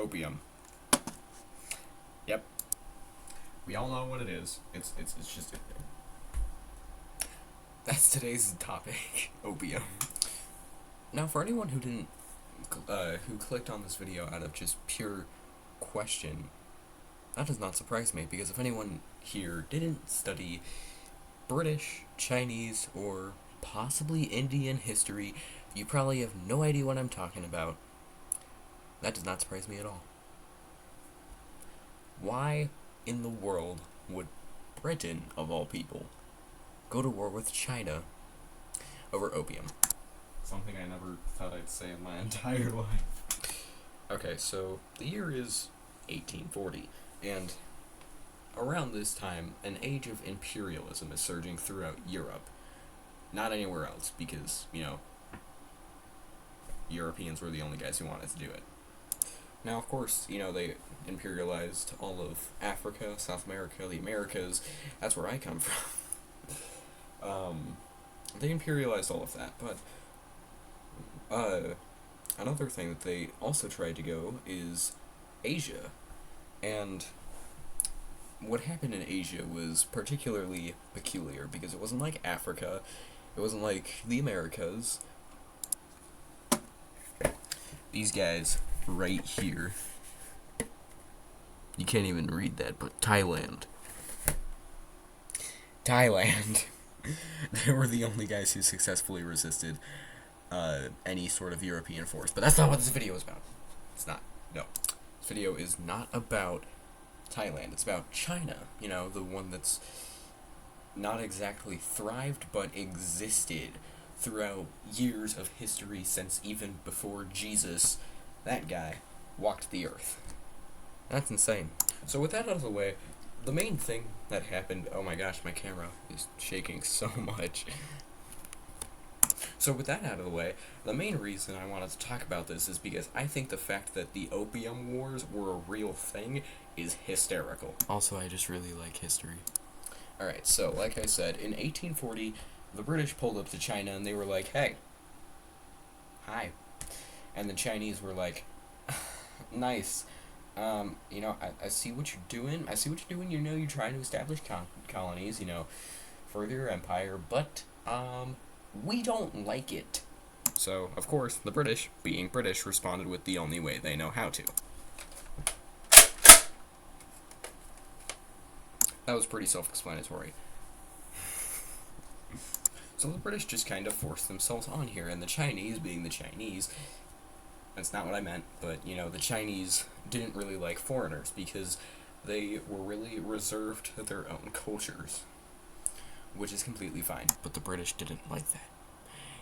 Opium. Yep. We all know what it is. It's just... That's today's topic. Opium. Now, for anyone who didn't... who clicked on this video out of just pure question, that does not surprise me, because if anyone here didn't study British, Chinese, or possibly Indian history, you probably have no idea what I'm talking about. That does not surprise me at all. Why in the world would Britain, of all people, go to war with China over opium? Something I never thought I'd say in my entire life. Okay, so the year is 1840, and around this time, an age of imperialism is surging throughout Europe. Not anywhere else, because, you know, Europeans were the only guys who wanted to do it. Now, of course, you know, they imperialized all of Africa, South America, the Americas. That's where I come from. They imperialized all of that, but another thing that they also tried to go is Asia. And what happened in Asia was particularly peculiar, because it wasn't like Africa, it wasn't like the Americas. These guys right here, you can't even read that, but Thailand, they were the only guys who successfully resisted any sort of European force. But that's not what this video is about. It's not. No. This video is not about Thailand. It's about China. You know, the one that's not exactly thrived, but existed throughout years of history since even before Jesus, that guy, walked the earth. That's insane. So with that out of the way, the main thing that happened... Oh my gosh, my camera is shaking so much. So with that out of the way, the main reason I wanted to talk about this is because I think the fact that the Opium Wars were a real thing is hysterical. Also, I just really like history. Alright, so like I said, in 1840, the British pulled up to China and they were like, hey, hi. And the Chinese were like, nice. You know, I see what you're doing. I see what you're doing. You know, you're trying to establish colonies, you know, further your empire, but, we don't like it. So, of course, the British, being British, responded with the only way they know how to. That was pretty self-explanatory. So the British just kind of forced themselves on here, and the Chinese, being the Chinese, that's not what I meant, but, you know, the Chinese didn't really like foreigners because they were really reserved to their own cultures, which is completely fine. But the British didn't like that.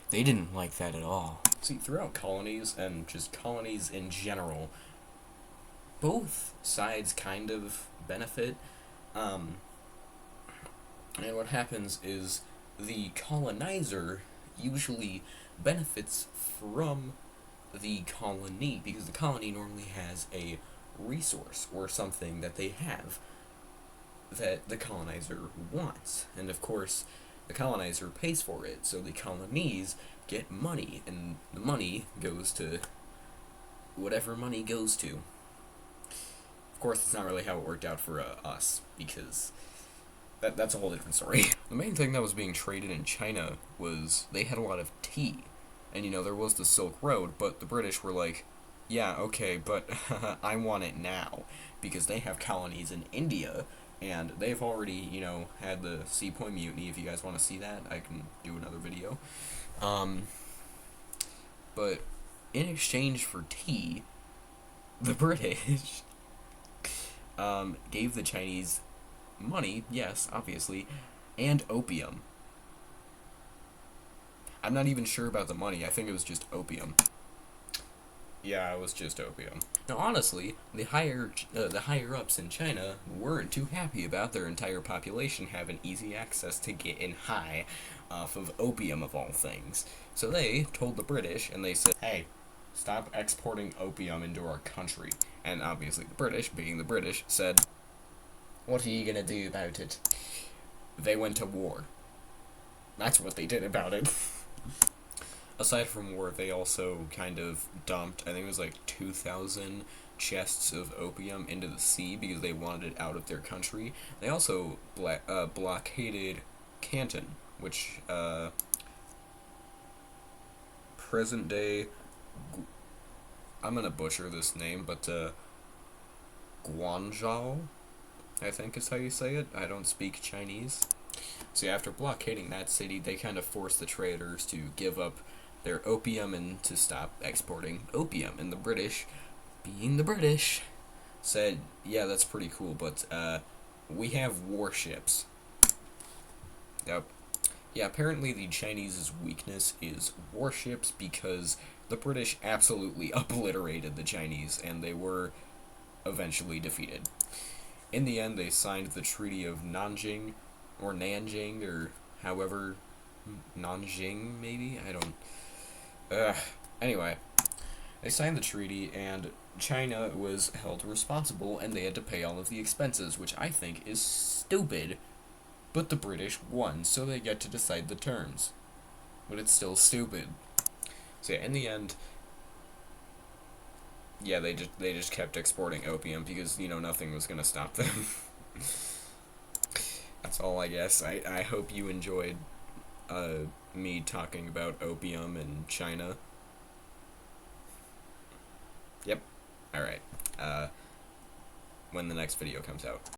They didn't like that at all. See, throughout colonies, and just colonies in general, both sides kind of benefit, and what happens is the colonizer usually benefits from the colony, because the colony normally has a resource or something that they have that the colonizer wants, and of course the colonizer pays for it, so the colonies get money, and the money goes to whatever money goes to. Of course, it's not really how it worked out for us, because that's a whole different story. The main thing that was being traded in China was they had a lot of tea. And, you know, there was the Silk Road, but the British were like, yeah, okay, but I want it now. Because they have colonies in India, and they've already, you know, had the Seapoint Mutiny. If you guys want to see that, I can do another video. But in exchange for tea, the British gave the Chinese money, yes, obviously, and opium. I'm not even sure about the money. I think it was just opium. Yeah, it was just opium. Now, honestly, the higher-ups in China weren't too happy about their entire population having easy access to getting high off of opium, of all things. So they told the British, and they said, hey, stop exporting opium into our country. And obviously the British, being the British, said, what are you gonna do about it? They went to war. That's what they did about it. Aside from war, they also kind of dumped, I think it was like 2,000 chests of opium into the sea because they wanted it out of their country. They also blockaded Canton, which present day, I'm gonna butcher this name, but Guangzhou, I think is how you say it. I don't speak Chinese. So after blockading that city, they kind of forced the traders to give up their opium and to stop exporting opium. And the British, being the British, said, yeah, that's pretty cool, but we have warships. Yep. Yeah, apparently the Chinese's weakness is warships because the British absolutely obliterated the Chinese, and they were eventually defeated. In the end, they signed the Treaty of Nanjing, or Nanjing, or however, Nanjing, maybe? I don't... Anyway, they signed the treaty, and China was held responsible, and they had to pay all of the expenses, which I think is stupid. But the British won, so they get to decide the terms. But it's still stupid. So yeah, in the end, yeah, they just kept exporting opium because, you know, nothing was gonna stop them. That's all, I guess. I hope you enjoyed me talking about opium in China. Yep. Alright. When the next video comes out.